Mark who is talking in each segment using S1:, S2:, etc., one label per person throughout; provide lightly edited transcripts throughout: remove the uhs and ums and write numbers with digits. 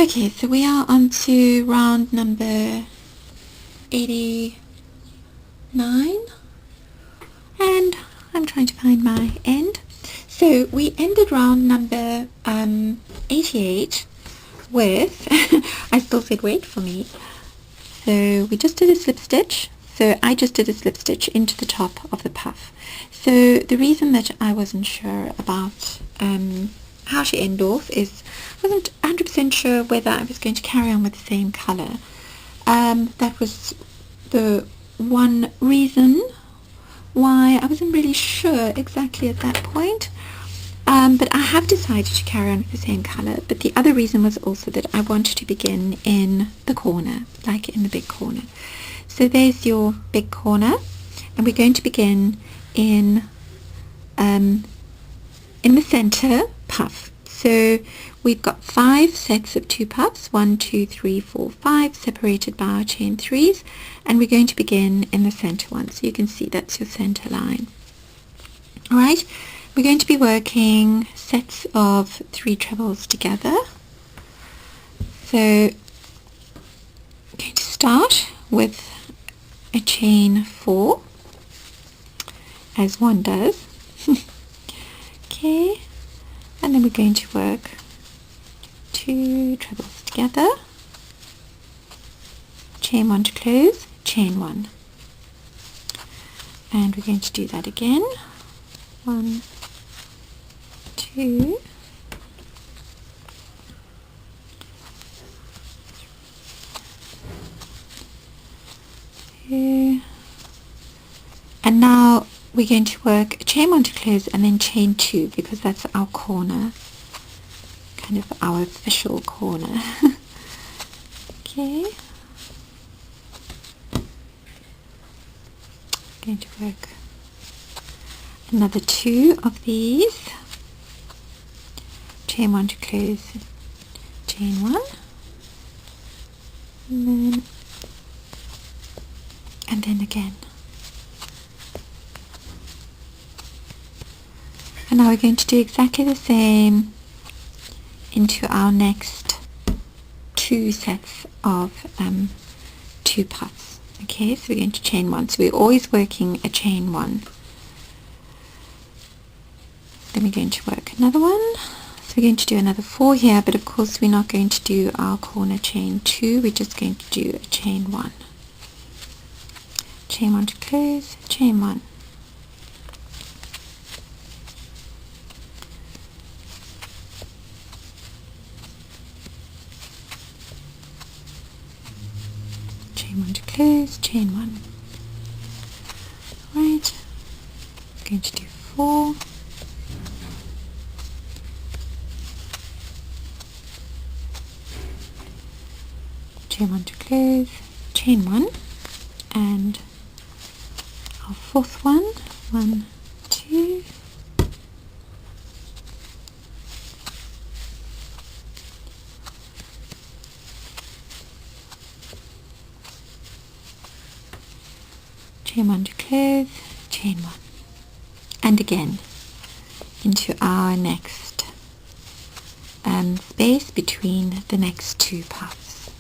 S1: Okay, so we are on to round number 89, and I'm trying to find my end. So we ended round number 88 with, I still said wait for me, so we just did a slip stitch. So I just did a slip stitch into the top of the puff. So the reason that I wasn't sure about how to end off is I wasn't 100% sure whether I was going to carry on with the same colour. That was the one reason why I wasn't really sure exactly at that point. But I have decided to carry on with the same colour. But the other reason was also that I wanted to begin in the corner, like in the big corner. So there's your big corner, and we're going to begin in the centre puff. So we've got 5 sets of 2 puffs, 1, 2, 3, 4, 5, separated by our chain 3s, and we're going to begin in the centre one. So you can see that's your centre line. Alright, we're going to be working sets of 3 trebles together. So I'm going to start with a chain 4, as one does. Okay, and then we're going to work 2 trebles together, chain 1 to close, chain 1, and we're going to do that again. 1, 2, and now we're going to work chain 1 to close and then chain 2, because that's our corner, kind of our official corner. Okay, going to work another 2 of these, chain 1 to close, chain 1, and then again. And now we're going to do exactly the same into our next 2 sets of 2 puffs. Okay, so we're going to chain 1. So we're always working a chain 1. Then we're going to work another one. So we're going to do another 4 here, but of course we're not going to do our corner chain 2. We're just going to do a chain 1. Chain 1 to close, chain 1. Chain 1 to close, chain 1. Right, I'm going to do 4. Chain 1 to close, chain 1, and our 4th one, 1, 2, chain 1 to close, chain 1, and again into our next space between the next 2 puffs.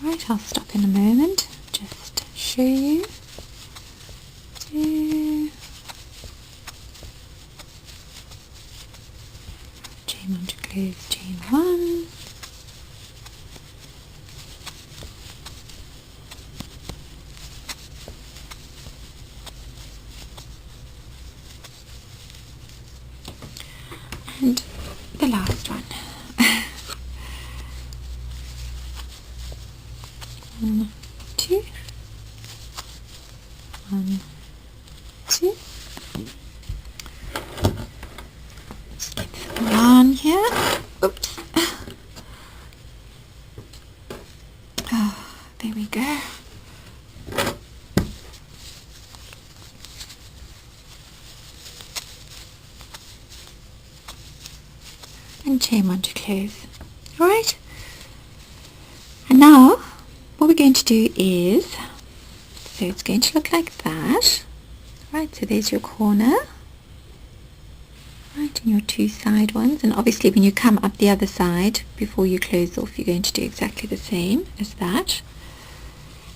S1: Right, I'll stop in a moment, just show you. 2, chain 1 to close, chain 1, and the last one. 1, 2, 1, 2. Let's get some yarn here. Oops. Oh, there we go. And chain 1 to close. Alright, and now what we're going to do is, so it's going to look like that. Right, so there's your corner, right, and your 2 side ones, and obviously when you come up the other side before you close off, you're going to do exactly the same as that.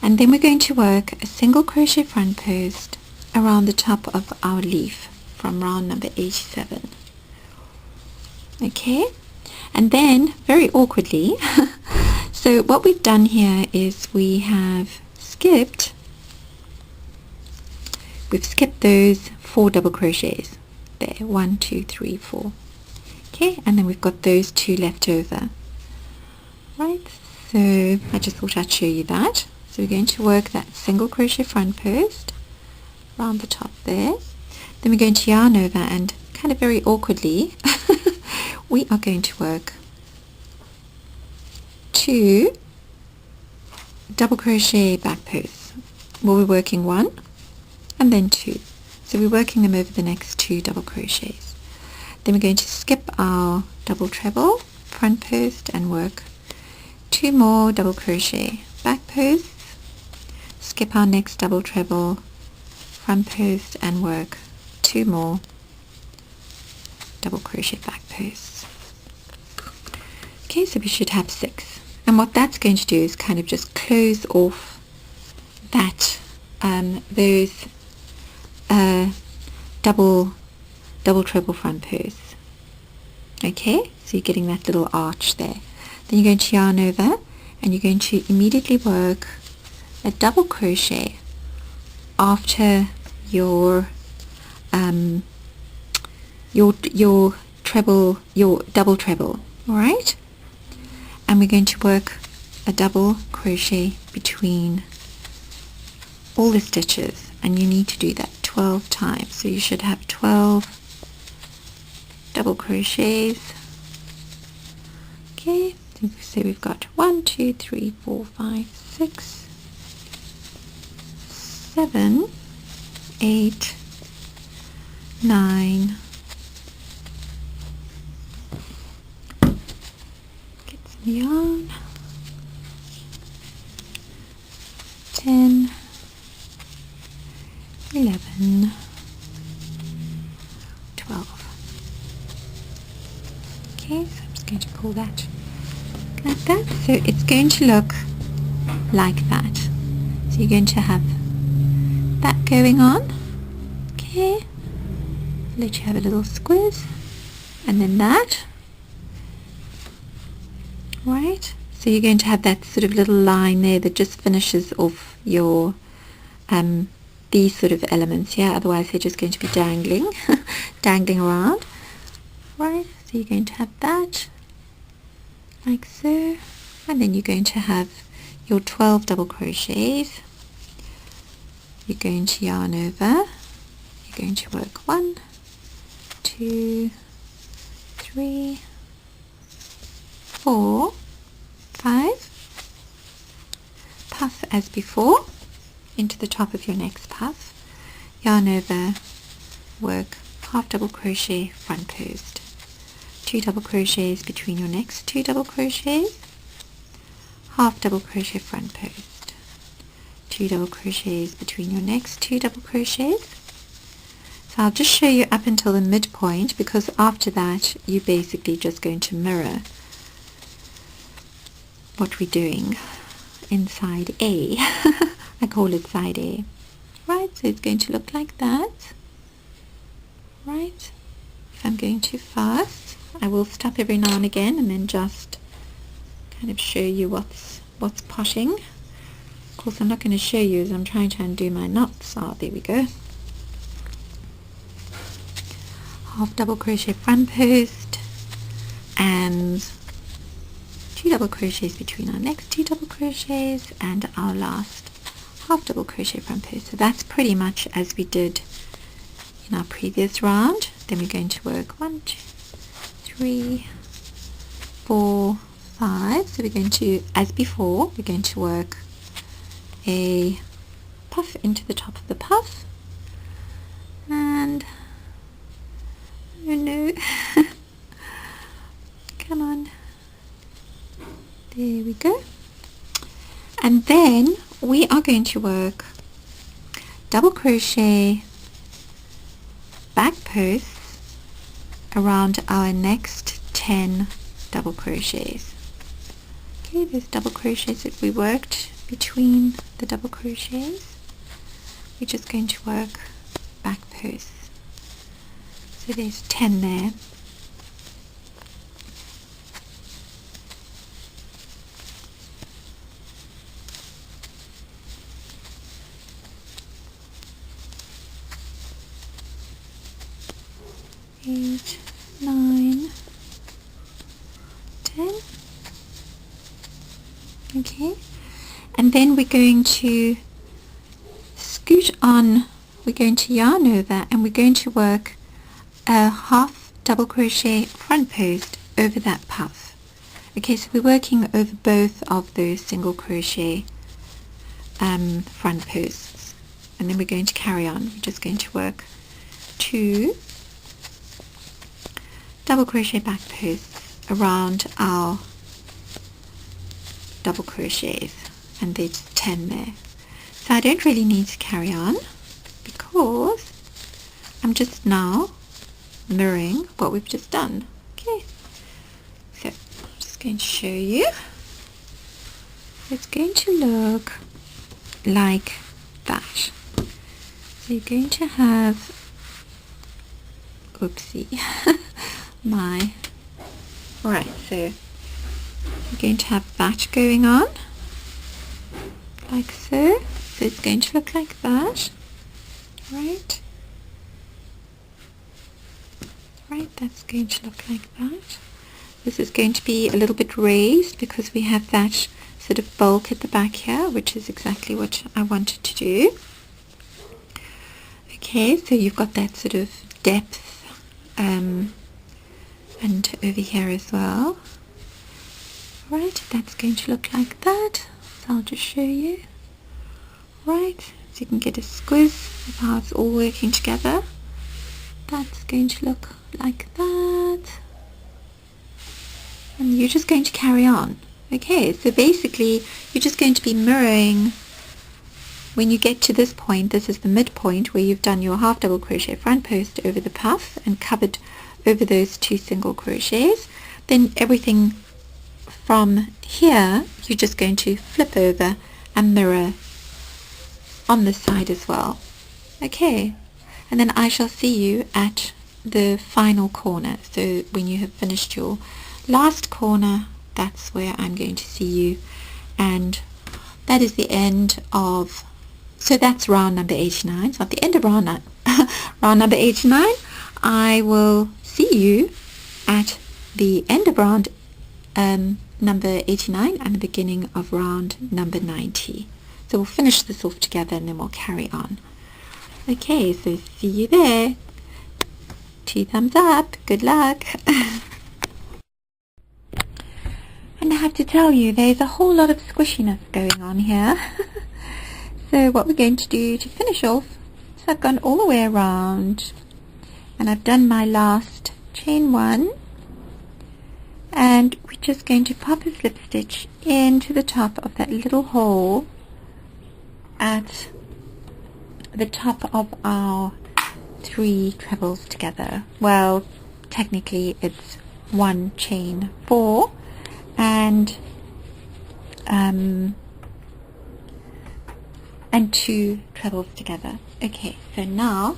S1: And then we're going to work a single crochet front post around the top of our leaf from round number 87. Okay, and then very awkwardly, so what we've done here is we've skipped those 4 double crochets there, 1, 2, 3, 4. Okay, and then we've got those 2 left over. Right, so I just thought I'd show you that. So we're going to work that single crochet front post around the top there. Then we're going to yarn over, and kind of very awkwardly we are going to work 2 double crochet back posts. Well, we're working 1 and then 2. So we're working them over the next 2 double crochets. Then we're going to skip our double treble front post and work 2 more double crochet back posts, skip our next double treble front post and work 2 more double crochet back posts. Okay, so we should have 6, and what that's going to do is kind of just close off that those double treble front posts. Okay, so you're getting that little arch there. Then you're going to yarn over, and you're going to immediately work a double crochet after your double treble. All right, and we're going to work a double crochet between all the stitches, and you need to do that 12 times. So you should have 12 double crochets. Okay, so we've got 1, 2, 3, 4, 5, 6, 7, 8, 9, get some yarn, 10, 11, 12. Okay, so I'm just going to pull that like that. So it's going to look like that. So you're going to have that going on. Okay, let you have a little squiz, and then that. Right, so you're going to have that sort of little line there that just finishes off your these sort of elements here, otherwise they're just going to be dangling dangling around. Right, so you're going to have that like so, and then you're going to have your 12 double crochets. You're going to yarn over, you're going to work 1, 2, 3, 4, 5, puff as before into the top of your next puff, yarn over, work half double crochet front post, 2 double crochets between your next 2 double crochets, half double crochet front post, 2 double crochets between your next 2 double crochets. So I'll just show you up until the midpoint, because after that you're basically just going to mirror what we're doing in side A. I call it side A. Right, so it's going to look like that. Right, if I'm going too fast I will stop every now and again and then just kind of show you what's potting. Of course I'm not going to show you as I'm trying to undo my knots. There we go. Half double crochet front post and 2 double crochets between our next 2 double crochets and our last half double crochet front post. So that's pretty much as we did in our previous round. Then we're going to work 1, 2, 3, 4, 5. So we're going to, as before, we're going to work a puff into the top of the puff, and oh no, come on, there we go. And then we are going to work double crochet back posts around our next 10 double crochets. Okay, those double crochets that we worked between the double crochets, we're just going to work back posts. So there's 10 there. Eight, 9, 10. Okay, and then we're going to scoot on, we're going to yarn over, and we're going to work a half double crochet front post over that puff. Okay, so we're working over both of those single crochet front posts, and then we're going to carry on. We're just going to work 2 double crochet back posts around our double crochets, and there's 10 there. So I don't really need to carry on because I'm just now mirroring what we've just done. Okay, so I'm just going to show you. It's going to look like that. So you're going to have, oopsie, alright, so you're going to have that going on like so. So it's going to look like that, right? Right, that's going to look like that. This is going to be a little bit raised because we have that sort of bulk at the back here, which is exactly what I wanted to do. Okay, so you've got that sort of depth and over here as well. Right, that's going to look like that. So I'll just show you. Right, so you can get a squiz of how it's all working together. That's going to look like that. And you're just going to carry on. Okay, so basically you're just going to be mirroring. When you get to this point, this is the midpoint where you've done your half double crochet front post over the puff and covered over those 2 single crochets. Then everything from here, you're just going to flip over and mirror on this side as well. Okay, and then I shall see you at the final corner. So when you have finished your last corner, that's where I'm going to see you, and that is the end of, so that's round number 89. So at the end of round number 89, I will see you at the end of round number 89 and the beginning of round number 90. So we'll finish this off together and then we'll carry on. Okay, so see you there. 2 thumbs up. Good luck. And I have to tell you, there's a whole lot of squishiness going on here. So what we're going to do to finish off, so I've gone all the way around and I've done my last chain 1, and we're just going to pop a slip stitch into the top of that little hole at the top of our 3 trebles together. Well, technically it's 1 chain 4 and 2 trebles together. Okay, so now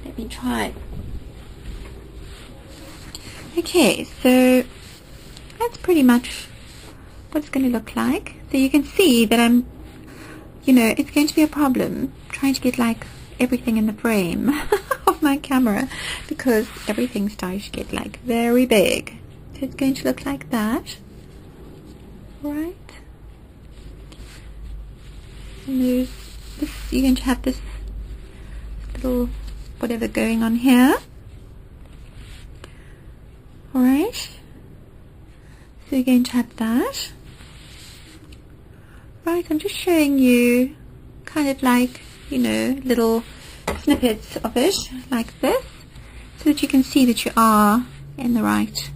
S1: let me try. Okay, so that's pretty much what it's going to look like. So you can see that I'm, it's going to be a problem trying to get like everything in the frame of my camera because everything's starting to get like very big. So it's going to look like that, right? And you're going to have this little whatever going on here. Alright, so you're going to have that. Right, I'm just showing you kind of like, little snippets of it like this so that you can see that you are in the right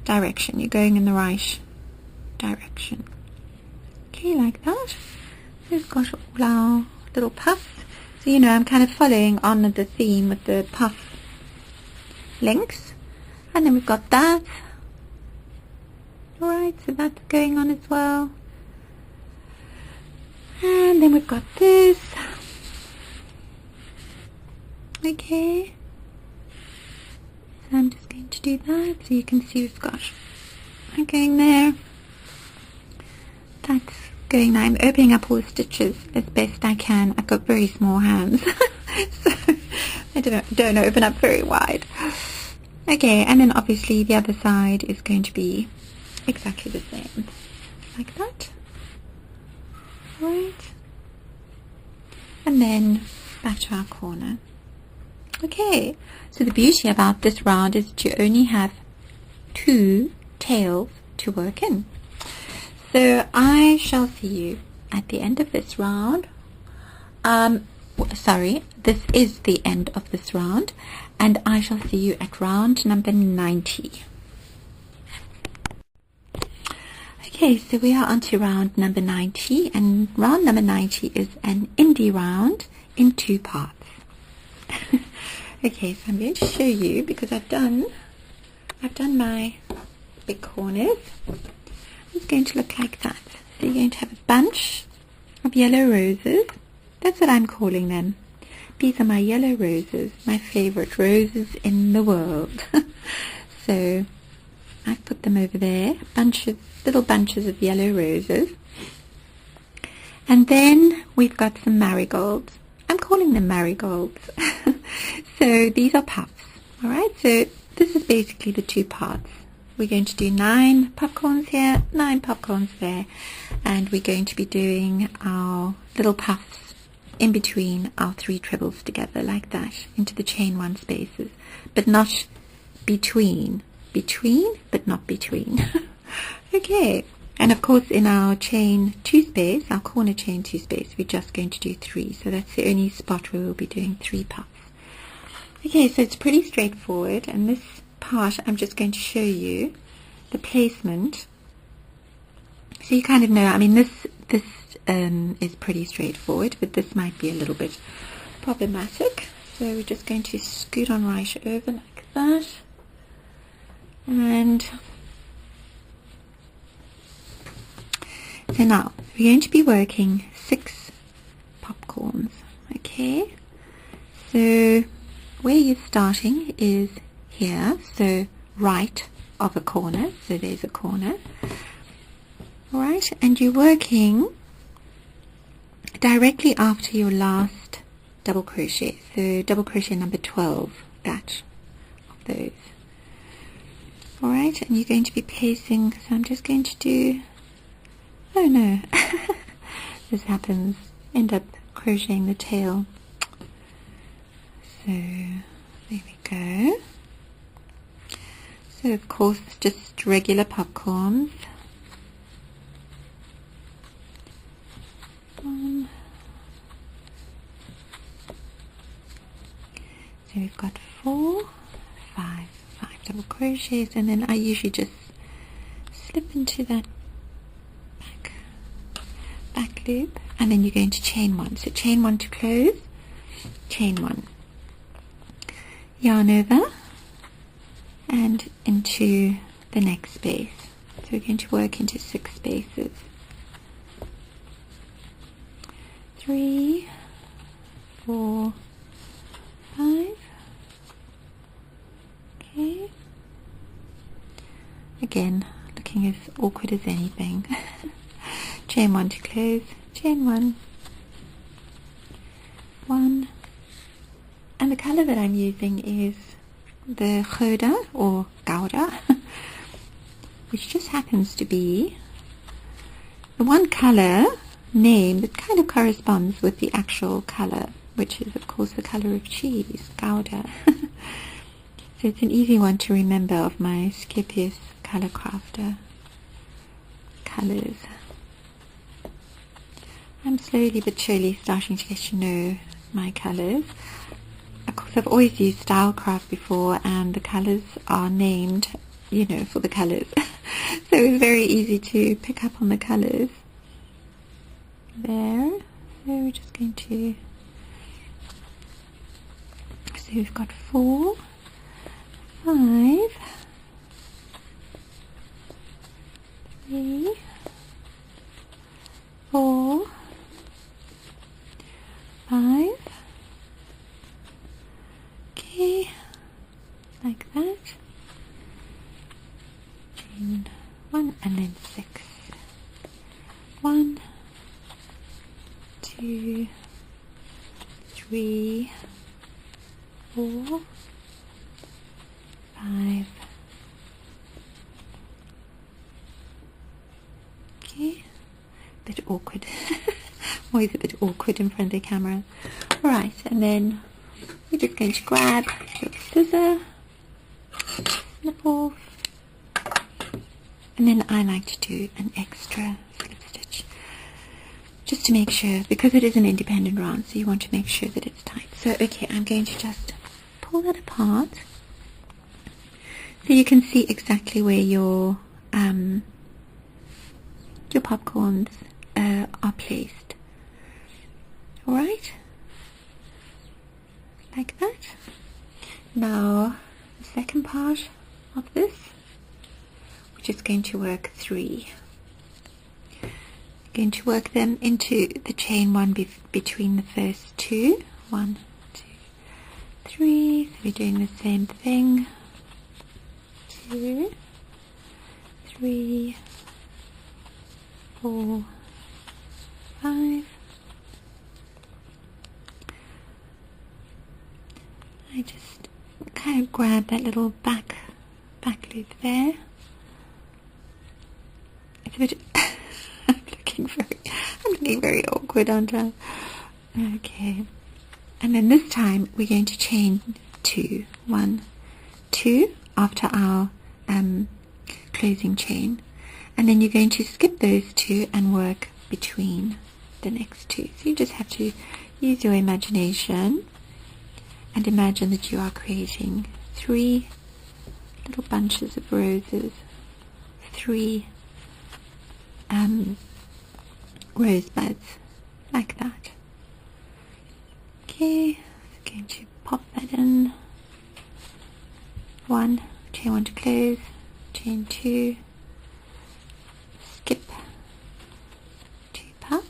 S1: direction. You're going in the right direction. Okay, like that. So we've got all our little puffs. So I'm kind of following on the theme with the puff lengths, and then we've got that. Alright, so that's going on as well. And then we've got this. Okay, so I'm just going to do that so you can see we've got that going there. That's going there. I'm opening up all the stitches as best I can. I've got very small hands, so I don't open up very wide. Okay, and then obviously the other side is going to be exactly the same, like that. Right, and then back to our corner. Okay, so the beauty about this round is that you only have 2 tails to work in. So I shall see you at the end of this round. Sorry, this is the end of this round, and I shall see you at round number 90. Okay, so we are on to round number 90, and round number 90 is an indie round in 2 parts. Okay, so I'm going to show you, because I've done my big corners. It's going to look like that. So you're going to have a bunch of yellow roses. That's what I'm calling them. These are my yellow roses, my favorite roses in the world. So I've put them over there, little bunches of yellow roses. And then we've got some marigolds. I'm calling them marigolds. So these are puffs. Alright, so this is basically the 2 parts. We're going to do 9 popcorns here, 9 popcorns there, and we're going to be doing our little puffs in between our 3 trebles together, like that, into the chain 1 spaces, but not between. Between, but not between. Okay, and of course in our chain 2 space, our corner chain 2 space, we're just going to do 3, so that's the only spot where we'll be doing 3 puffs. Okay, so it's pretty straightforward, and this part I'm just going to show you the placement, so you kind of know. I mean, this is pretty straightforward, but this might be a little bit problematic, so we're just going to scoot on right over like that, and so now we're going to be working 6 popcorns. Okay, so where you're starting is here, so right of a corner, so there's a corner. Alright, and you're working directly after your last double crochet, so double crochet number 12, that of those. Alright, and you're going to be placing, so I'm just going to do, oh no, this happens, end up crocheting the tail. So there we go. So of course just regular popcorns. So we've got 4, 5 double crochets, and then I usually just slip into that back loop, and then you're going to chain 1. So chain 1 to close, chain 1, yarn over and into the next space. So we're going to work into 6 spaces. 3, 4, 5. Okay. Again, looking as awkward as anything. Chain 1 to close, chain 1, 1, and the color that I'm using is the Gouda or Gouda, which just happens to be the one color name that kind of corresponds with the actual color, which is of course the color of cheese, Gouda. So it's an easy one to remember of my Skepius Color Crafter colors. I'm slowly but surely starting to get to know my colors. Of course, I've always used Stylecraft before, and the colors are named, you know, for the colors. So it's very easy to pick up on the colors. There. So we're just going to, so we've got 4, 5, 3, 4, 5. Okay, like that. Chain 1 and then 6. 1, 2, 3, 4, 5. Okay, a bit awkward. Always a bit awkward in front of the camera. Alright, and then we're just going to grab your scissor, snip off, and then I like to do an extra slip stitch just to make sure, because it is an independent round, so you want to make sure that it's tight. So okay, I'm going to just pull that apart so you can see exactly where your popcorns are placed. Alright, like that. Now the second part of this, we're just going to work 3. Going to work them into the chain 1 between the first 2. 1, 2, 3. So we're doing the same thing. 2, 3, 4, 5. I just kind of grab that little back loop there. It's a bit I'm looking very awkward, aren't I? Okay. And then this time we're going to chain 2. 1, 2 after our closing chain. And then you're going to skip those 2 and work between the next 2. So you just have to use your imagination and imagine that you are creating 3 little bunches of roses, 3 rosebuds, like that. Okay, so going to pop that in. 1, chain 1 to close, chain 2, skip 2 puckles,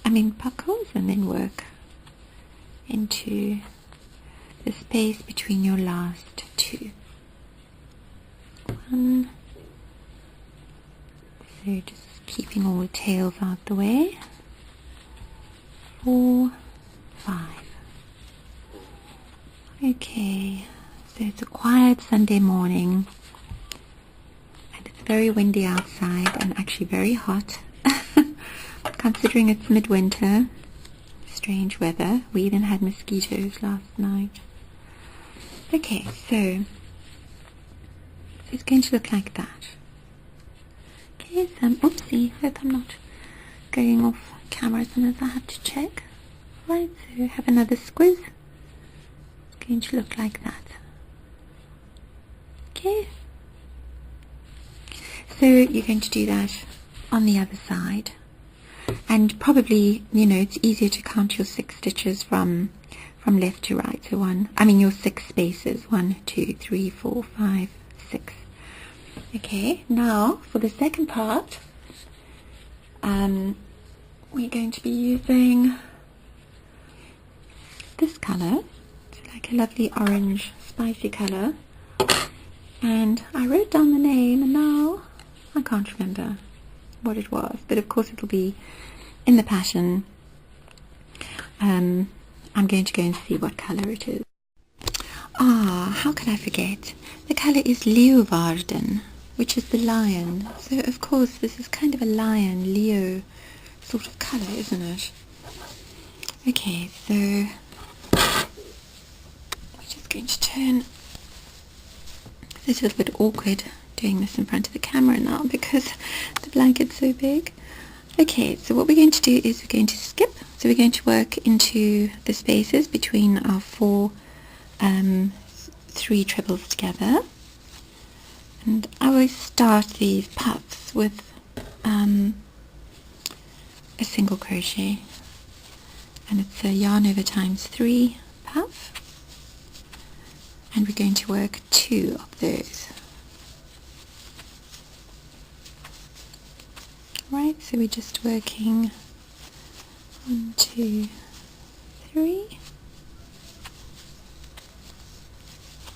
S1: and then work into the space between your last 2. 1, so just keeping all the tails out the way. 4, 5. Okay, so it's a quiet Sunday morning and it's very windy outside and actually very hot considering it's midwinter. Strange weather. We even had mosquitoes last night. Okay, so it's going to look like that. Okay, so oopsie, hope I'm not going off camera as soon as I have to check. Right, so have another squiz. It's going to look like that. Okay. So you're going to do that on the other side. And probably, you know, it's easier to count your 6 stitches from left to right. So your 6 spaces. 1, 2, 3, 4, 5, 6. Okay, now for the second part, we're going to be using this colour. It's like a lovely orange, spicy colour. And I wrote down the name, and now I can't remember what it was. But of course it'll be in the pattern. I'm going to go and see what colour it is. How could I forget? The colour is Leeuwarden, which is the lion. So of course this is kind of a lion, Leo sort of colour, isn't it? Okay, so I'm just going to turn. It's a little bit awkward doing this in front of the camera now because the blanket's so big. Okay, so what we're going to do is we're going to skip. So we're going to work into the spaces between our 3 trebles together. And I always start these puffs with a single crochet. And it's a yarn over times 3 puff. and we're going to work 2 of those. Right, so we're just working 1, 2, 3,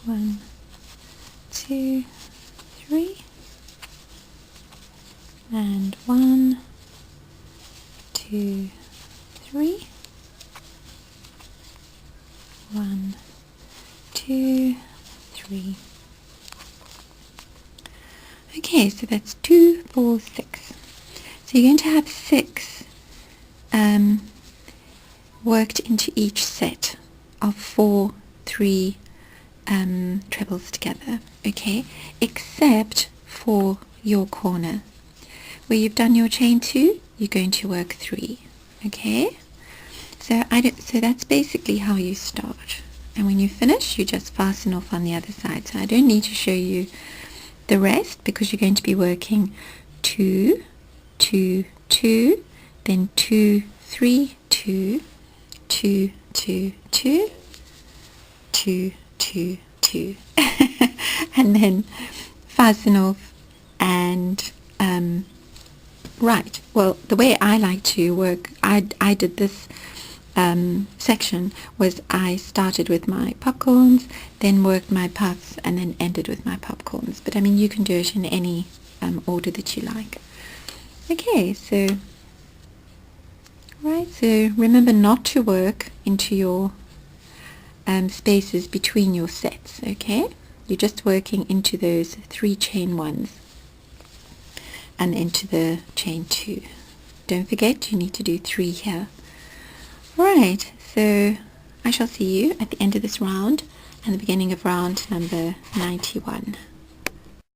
S1: 1, 2, 3, and 1, 2, 3, 1, 2, 3. Okay, so that's 2, 4, 6. So you're going to have 6 worked into each set of 4 3 trebles together, okay, except for your corner where you've done your chain 2, you're going to work 3, okay. So that's basically how you start, and when you finish you just fasten off on the other side. So I don't need to show you the rest because you're going to be working 2 2 2, then 2 3 2 2 2 2 2 2 2 and then fasten off. And right, well, the way I like to work, I did this section was I started with my popcorns, then worked my puffs, and then ended with my popcorns. But I mean, you can do it in any order that you like. Okay, so remember not to work into your spaces between your sets, okay? You're just working into those 3 chain 1s and into the chain 2. Don't forget, you need to do 3 here. Right, so I shall see you at the end of this round and the beginning of round number 91.